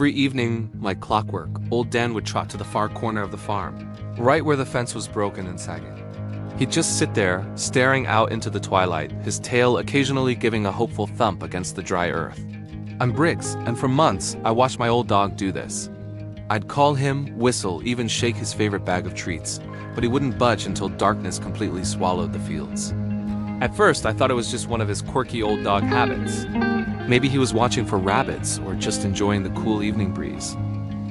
Every evening, like clockwork, old Dan would trot to the far corner of the farm, right where the fence was broken and sagging. He'd just sit there, staring out into the twilight, his tail occasionally giving a hopeful thump against the dry earth. I'm Briggs, and for months, I watched my old dog do this. I'd call him, whistle, even shake his favorite bag of treats, but he wouldn't budge until darkness completely swallowed the fields. At first, I thought it was just one of his quirky old dog habits. Maybe he was watching for rabbits or just enjoying the cool evening breeze.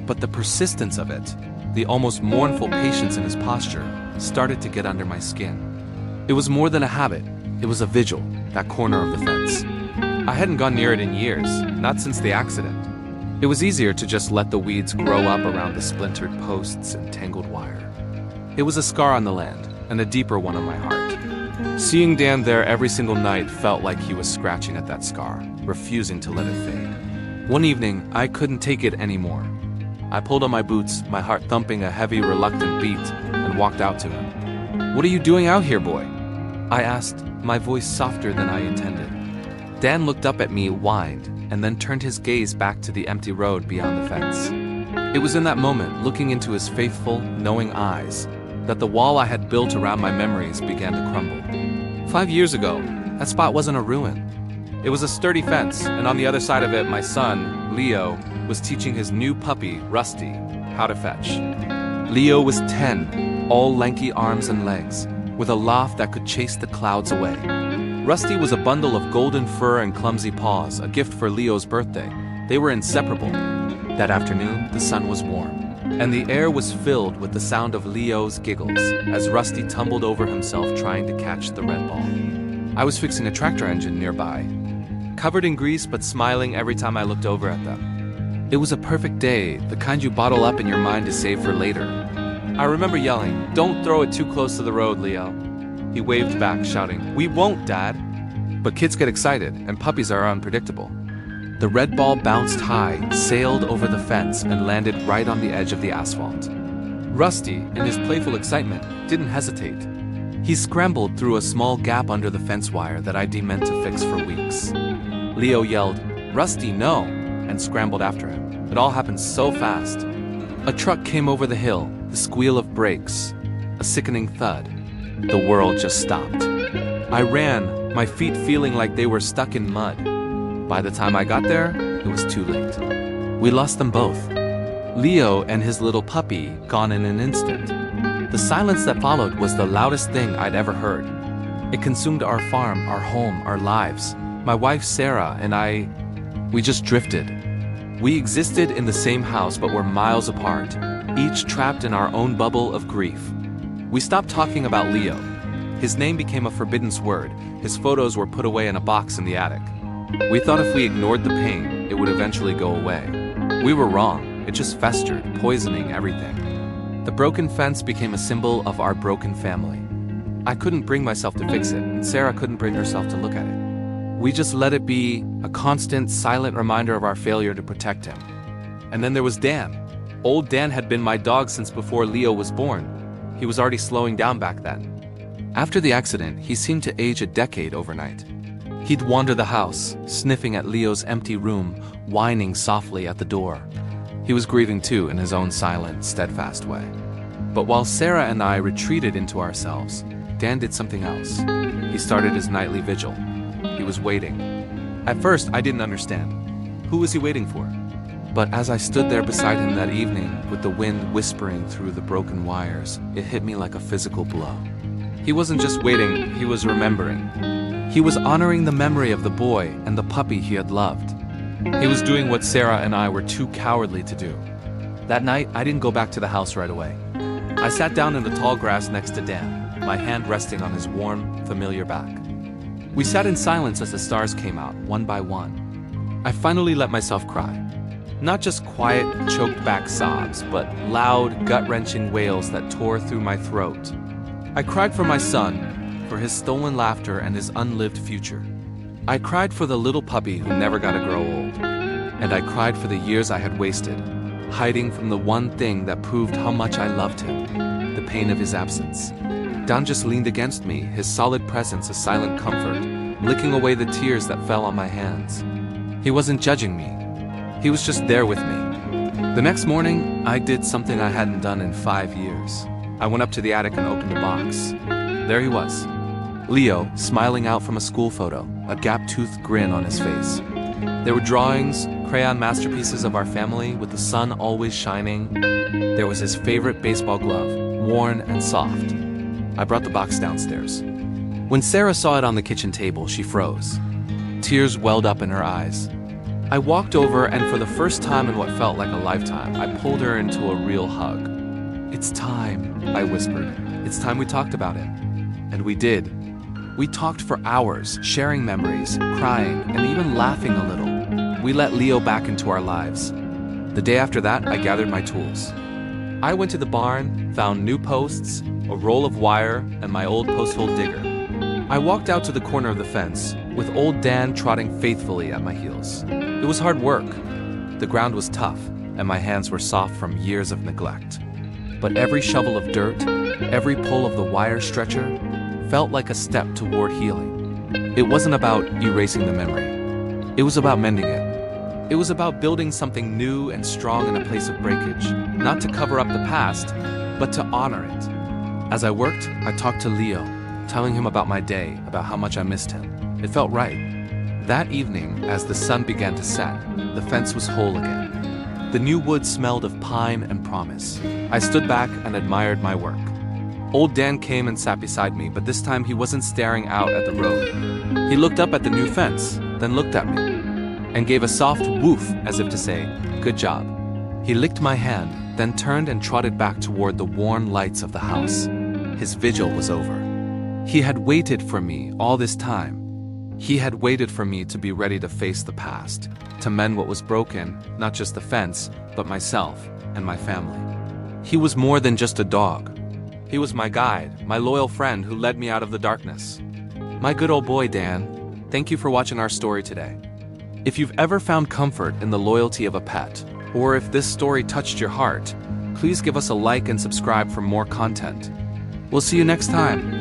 But the persistence of it, the almost mournful patience in his posture, started to get under my skin. It was more than a habit. It was a vigil, that corner of the fence. I hadn't gone near it in years, not since the accident. It was easier to just let the weeds grow up around the splintered posts and tangled wire. It was a scar on the land, and a deeper one on my heart. Seeing Dan there every single night felt like he was scratching at that scar, refusing to let it fade. One evening, I couldn't take it anymore. I pulled on my boots, my heart thumping a heavy, reluctant beat, and walked out to him. "What are you doing out here, boy?" I asked, my voice softer than I intended. Dan looked up at me, whined, and then turned his gaze back to the empty road beyond the fence. It was in that moment, looking into his faithful, knowing eyes, that the wall I had built around my memories began to crumble. 5 years ago, that spot wasn't a ruin. It was a sturdy fence, and on the other side of it, my son, Leo, was teaching his new puppy, Rusty, how to fetch. Leo was 10, all lanky arms and legs, with a laugh that could chase the clouds away. Rusty was a bundle of golden fur and clumsy paws, a gift for Leo's birthday. They were inseparable. That afternoon, the sun was warm, and the air was filled with the sound of Leo's giggles as Rusty tumbled over himself trying to catch the red ball. I was fixing a tractor engine nearby, covered in grease but smiling every time I looked over at them. It was a perfect day, the kind you bottle up in your mind to save for later. I remember yelling, "Don't throw it too close to the road, Leo." He waved back, shouting, "We won't, Dad." But kids get excited, and puppies are unpredictable. The red ball bounced high, sailed over the fence, and landed right on the edge of the asphalt. Rusty, in his playful excitement, didn't hesitate. He scrambled through a small gap under the fence wire that I'd been meant to fix for weeks. Leo yelled, "Rusty, no!" and scrambled after him. It all happened so fast. A truck came over the hill, the squeal of brakes, a sickening thud. The world just stopped. I ran, my feet feeling like they were stuck in mud. By the time I got there, it was too late. We lost them both. Leo and his little puppy gone in an instant. The silence that followed was the loudest thing I'd ever heard. It consumed our farm, our home, our lives. My wife Sarah and I, we just drifted. We existed in the same house but were miles apart, each trapped in our own bubble of grief. We stopped talking about Leo. His name became a forbidden word. His photos were put away in a box in the attic. We thought if we ignored the pain, it would eventually go away. We were wrong. It just festered, poisoning everything. The broken fence became a symbol of our broken family. I couldn't bring myself to fix it, and Sarah couldn't bring herself to look at it. We just let it be a constant, silent reminder of our failure to protect him. And then there was Dan. Old Dan had been my dog since before Leo was born. He was already slowing down back then. After the accident, he seemed to age a decade overnight. He'd wander the house, sniffing at Leo's empty room, whining softly at the door. He was grieving too in his own silent, steadfast way. But while Sarah and I retreated into ourselves, Dan did something else. He started his nightly vigil. He was waiting. At first, I didn't understand. Who was he waiting for? But as I stood there beside him that evening, with the wind whispering through the broken wires, it hit me like a physical blow. He wasn't just waiting, he was remembering. He was honoring the memory of the boy and the puppy he had loved. He was doing what Sarah and I were too cowardly to do. That night, I didn't go back to the house right away. I sat down in the tall grass next to Dan, my hand resting on his warm, familiar back. We sat in silence as the stars came out, one by one. I finally let myself cry. Not just quiet, choked-back sobs, but loud, gut-wrenching wails that tore through my throat. I cried for my son, for his stolen laughter and his unlived future. I cried for the little puppy who never got to grow old. And I cried for the years I had wasted, hiding from the one thing that proved how much I loved him, the pain of his absence. Dan just leaned against me, his solid presence a silent comfort, licking away the tears that fell on my hands. He wasn't judging me. He was just there with me, The next morning, I did something I hadn't done in 5 years. I went up to the attic and opened the box. There he was. Leo, smiling out from a school photo, a gap-toothed grin on his face. There were drawings, crayon masterpieces of our family with the sun always shining. There was his favorite baseball glove, worn and soft. I brought the box downstairs. When Sarah saw it on the kitchen table, she froze. Tears welled up in her eyes. I walked over and for the first time in what felt like a lifetime, I pulled her into a real hug. "It's time," I whispered. "It's time we talked about it." And we did. We talked for hours, sharing memories, crying, and even laughing a little. We let Leo back into our lives. The day after that, I gathered my tools. I went to the barn, found new posts, a roll of wire, and my old post-hole digger. I walked out to the corner of the fence, with old Dan trotting faithfully at my heels. It was hard work. The ground was tough, and my hands were soft from years of neglect. But every shovel of dirt, every pull of the wire stretcher, felt like a step toward healing. It wasn't about erasing the memory. It was about mending it. It was about building something new and strong in a place of breakage, not to cover up the past, but to honor it. As I worked, I talked to Leo, telling him about my day, about how much I missed him. It felt right. That evening, as the sun began to set, the fence was whole again. The new wood smelled of pine and promise. I stood back and admired my work. Old Dan came and sat beside me, but this time he wasn't staring out at the road. He looked up at the new fence, then looked at me, and gave a soft woof as if to say, "Good job." He licked my hand, then turned and trotted back toward the worn lights of the house. His vigil was over. He had waited for me all this time. He had waited for me to be ready to face the past, to mend what was broken, not just the fence, but myself and my family. He was more than just a dog. He was my guide, my loyal friend who led me out of the darkness. My good old boy, Dan, thank you for watching our story today. If you've ever found comfort in the loyalty of a pet, or if this story touched your heart, please give us a like and subscribe for more content. We'll see you next time.